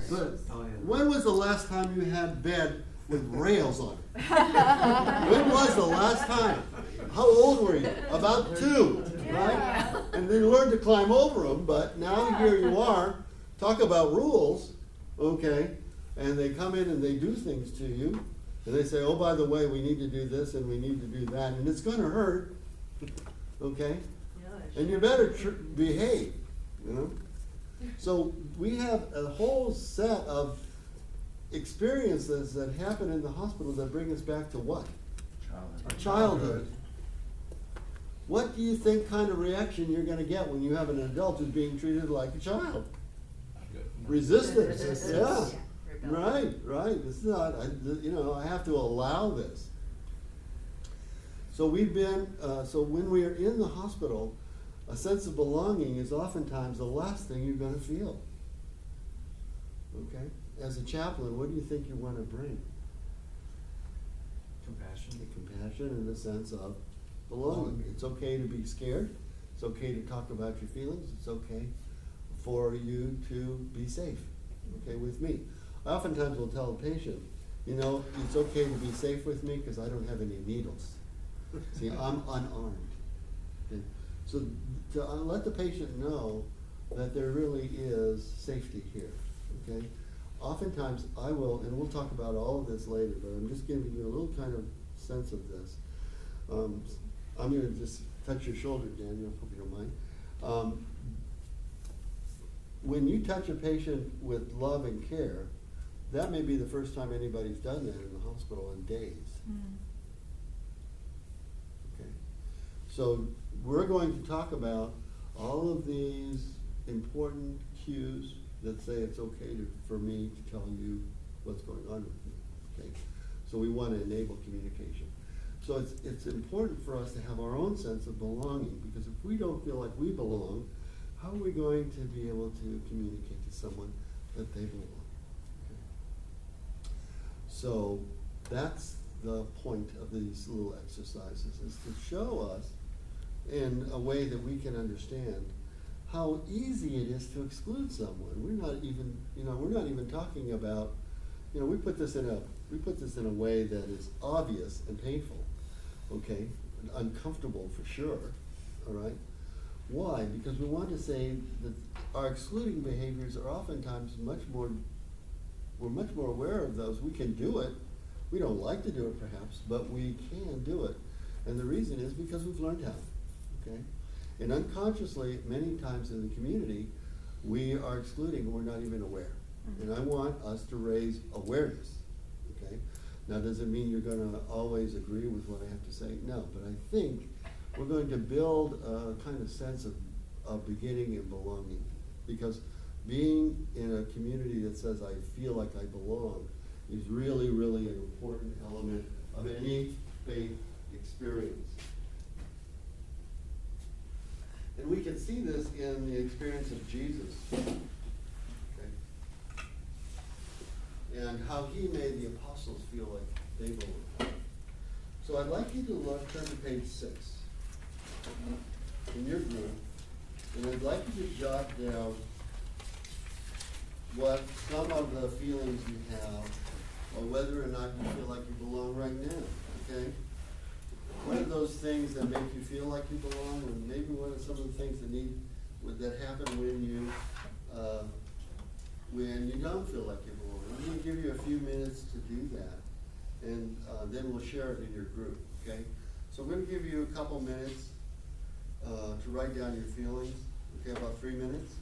But Oh, yeah. when was the last time you had a bed with rails on it? When was the last time? How old were you? About 2, right? And then you learned to climb over them, but now here you are, talk about rules, okay? And they come in and they do things to you, and they say, oh, by the way, we need to do this and we need to do that, and it's gonna hurt, okay? And you better behave, you know? So we have a whole set of experiences that happen in the hospital that bring us back to what? Childhood. What do you think kind of reaction you're gonna get when you have an adult who's being treated like a child? Resistance, yeah. Right. It's not, I have to allow this. So we've been, so when we are in the hospital, a sense of belonging is oftentimes the last thing you're gonna feel. Okay? As a chaplain, what do you think you want to bring? Compassion. Compassion in the sense of belonging. It's okay to be scared. It's okay to talk about your feelings. It's okay for you to be safe, okay, with me. I oftentimes will tell a patient, it's okay to be safe with me because I don't have any needles. See, I'm unarmed. Okay? So to let the patient know that there really is safety here, okay? Oftentimes I will, and we'll talk about all of this later, but I'm just giving you a little kind of sense of this. I'm going to just touch your shoulder, Daniel, hope you don't mind. When you touch a patient with love and care, that may be the first time anybody's done that in the hospital in days. Okay, so we're going to talk about all of these important cues that say it's okay for me to tell you what's going on with me. Okay, so we want to enable communication. So it's important for us to have our own sense of belonging, because if we don't feel like we belong, how are we going to be able to communicate to someone that they belong? Okay. So that's the point of these little exercises, is to show us in a way that we can understand how easy it is to exclude someone. We're not even talking about, we put this in a way that is obvious and painful, okay, uncomfortable for sure, all right? Why? Because we want to say that our excluding behaviors are oftentimes we're much more aware of those. We can do it. We don't like to do it perhaps, but we can do it. And the reason is because we've learned how, okay? And unconsciously, many times in the community, we are excluding and we're not even aware. And I want us to raise awareness, okay? Now, does it mean you're gonna always agree with what I have to say? No, but I think we're going to build a kind of sense of beginning and belonging, because being in a community that says I feel like I belong is really, really an important element of any faith experience. And we can see this in the experience of Jesus, okay? And how he made the apostles feel like they belong. So I'd like you to turn to page 6 in your group, and I'd like you to jot down what some of the feelings you have, or whether or not you feel like you belong right now, okay? What are those things that make you feel like you belong, and maybe what are some of the things that happen when you don't feel like you belong? I'm going to give you a few minutes to do that, and then we'll share it in your group, okay? So I'm going to give you a couple minutes to write down your feelings, okay, about 3 minutes.